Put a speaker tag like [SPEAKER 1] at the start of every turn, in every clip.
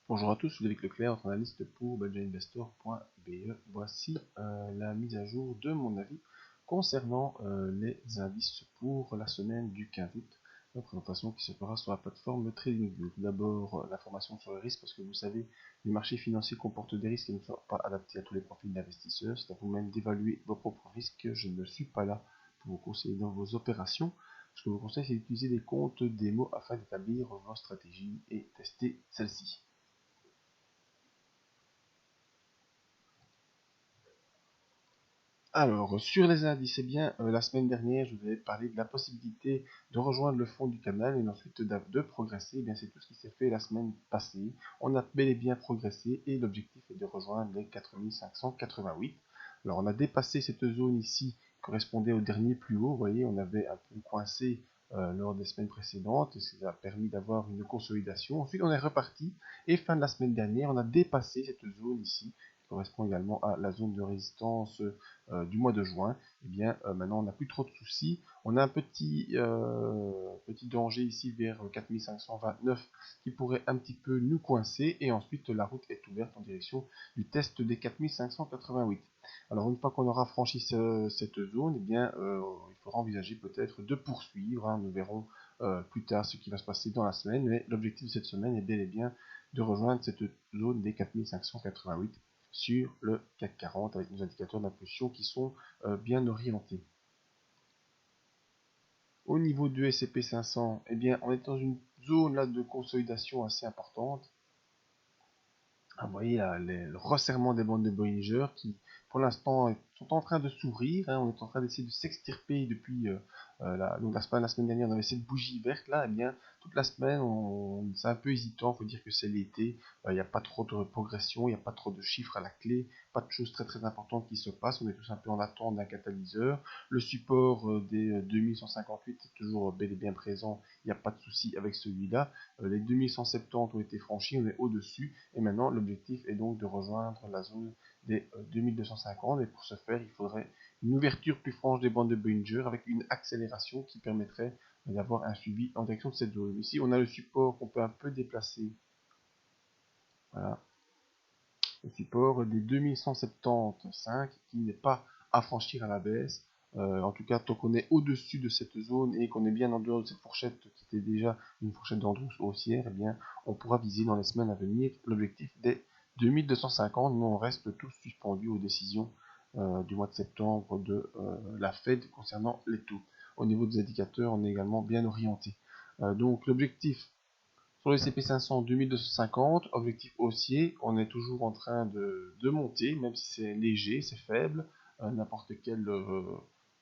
[SPEAKER 1] Bonjour à tous, je suis David Leclerc, votre analyste pour budgetinvestor.be. Voici la mise à jour de mon avis concernant les indices pour la semaine du 15 août. La présentation qui se fera sur la plateforme TradingView. Tout d'abord, l'information sur les risques, parce que vous savez, les marchés financiers comportent des risques qui ne sont pas adaptés à tous les profils d'investisseurs. C'est à vous-même d'évaluer vos propres risques. Je ne suis pas là pour vous conseiller dans vos opérations. Ce que je vous conseille, c'est d'utiliser des comptes démo afin d'établir vos stratégies et tester celles-ci. Alors, sur les indices, la semaine dernière, je vous avais parlé de la possibilité de rejoindre le fond du canal et ensuite de progresser. C'est tout ce qui s'est fait la semaine passée. On a bel et bien progressé et l'objectif est de rejoindre les 4588. Alors, on a dépassé cette zone ici qui correspondait au dernier plus haut. Vous voyez, on avait un peu coincé lors des semaines précédentes. Ça a permis d'avoir une consolidation. Ensuite, on est reparti et fin de la semaine dernière, on a dépassé cette zone ici qui correspond également à la zone de résistance du mois de juin. Maintenant on n'a plus trop de soucis. On a un petit danger ici vers 4529 qui pourrait un petit peu nous coincer et ensuite la route est ouverte en direction du test des 4588. Alors une fois qu'on aura franchi cette zone, il faudra envisager peut-être de poursuivre, hein. Nous verrons plus tard ce qui va se passer dans la semaine, mais l'objectif de cette semaine est bel et bien de rejoindre cette zone des 4588 sur le CAC 40 avec nos indicateurs d'impulsion qui sont bien orientés. Au niveau du S&P 500, on est dans une zone là de consolidation assez importante. Vous voyez là, le resserrement des bandes de Bollinger qui, pour l'instant, sont en train de s'ouvrir. Hein. On est en train d'essayer de s'extirper depuis la semaine dernière, on avait cette bougie verte là. Toute la semaine, c'est un peu hésitant. Il faut dire que c'est l'été. Il n'y a pas trop de progression, il n'y a pas trop de chiffres à la clé, pas de choses très très importantes qui se passent. On est tous un peu en attente d'un catalyseur. Le support des 2158 est toujours bel et bien présent. Il n'y a pas de souci avec celui-là. Les 2170 ont été franchis, on est au-dessus. Et maintenant, l'objectif est donc de rejoindre la zone des 2250. Et pour ce faire, il faudrait une ouverture plus franche des bandes de Bollinger avec une accélération qui permettrait d'avoir un suivi en direction de cette zone. Ici, on a le support qu'on peut un peu déplacer. Voilà. Le support des 2175 qui n'est pas à franchir à la baisse. En tout cas, tant qu'on est au-dessus de cette zone et qu'on est bien en dehors de cette fourchette qui était déjà une fourchette d'Andrews haussière, on pourra viser dans les semaines à venir l'objectif des 2250. Mais on reste tous suspendus aux décisions du mois de septembre de la Fed concernant les taux. Au niveau des indicateurs, on est également bien orienté. Donc l'objectif sur le CP500 2250, objectif haussier, on est toujours en train de monter, même si c'est léger, c'est faible. N'importe quelle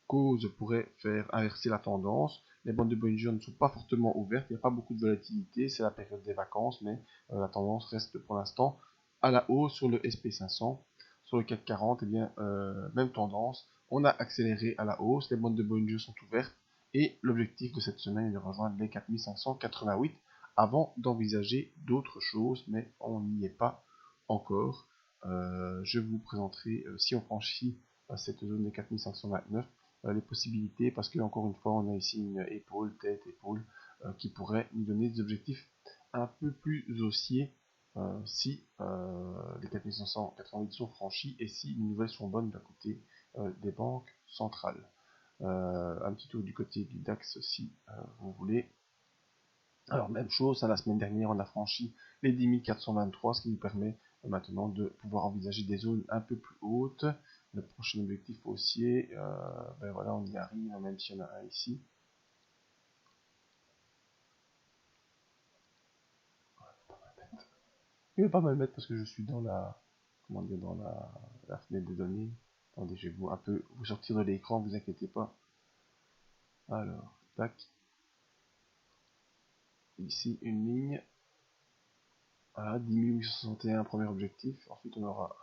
[SPEAKER 1] cause pourrait faire inverser la tendance. Les bandes de Bollinger ne sont pas fortement ouvertes, il n'y a pas beaucoup de volatilité, c'est la période des vacances, mais la tendance reste pour l'instant à la hausse sur le SP500. Sur le CAC 40, même tendance, on a accéléré à la hausse, les bandes de Bollinger sont ouvertes, et l'objectif de cette semaine est de rejoindre les 4588 avant d'envisager d'autres choses, mais on n'y est pas encore. Je vous présenterai, si on franchit cette zone des 4529, les possibilités, parce que encore une fois, on a ici une épaule, tête, épaule, qui pourrait nous donner des objectifs un peu plus haussiers si les 4588 sont franchis et si les nouvelles sont bonnes d'un côté des banques centrales. Un petit tour du côté du DAX si vous voulez. Alors même chose, la semaine dernière on a franchi les 10 423, ce qui nous permet maintenant de pouvoir envisager des zones un peu plus hautes. Le prochain objectif haussier, voilà, on y arrive, même s'il y en a un ici. Je vais pas mal mettre parce que je suis dans la fenêtre des données. Attendez, je vais un peu vous sortir de l'écran, vous inquiétez pas. Alors, tac. Ici, une ligne. Voilà, 10 861, premier objectif. Ensuite, on aura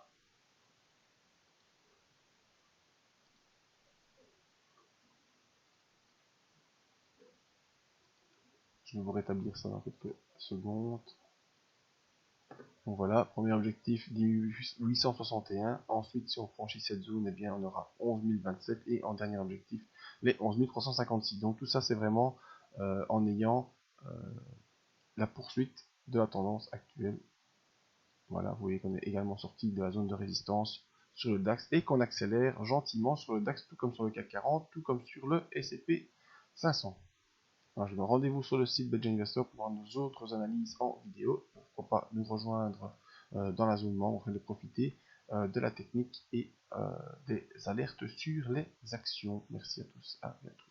[SPEAKER 1] je vais vous rétablir ça dans quelques secondes. Donc voilà, premier objectif 10 861. Ensuite, si on franchit cette zone, on aura 11 027 et en dernier objectif, les 11 356. Donc tout ça, c'est vraiment en ayant la poursuite de la tendance actuelle Voilà, vous voyez qu'on est également sorti de la zone de résistance sur le DAX et qu'on accélère gentiment sur le DAX, tout comme sur le CAC 40, tout comme sur le S&P 500. Alors, je vous donne rendez-vous sur le site Budget Investor pour voir nos autres analyses en vidéo. Pourquoi pas nous rejoindre dans la zone membre afin de profiter de la technique et des alertes sur les actions. Merci à tous, à bientôt.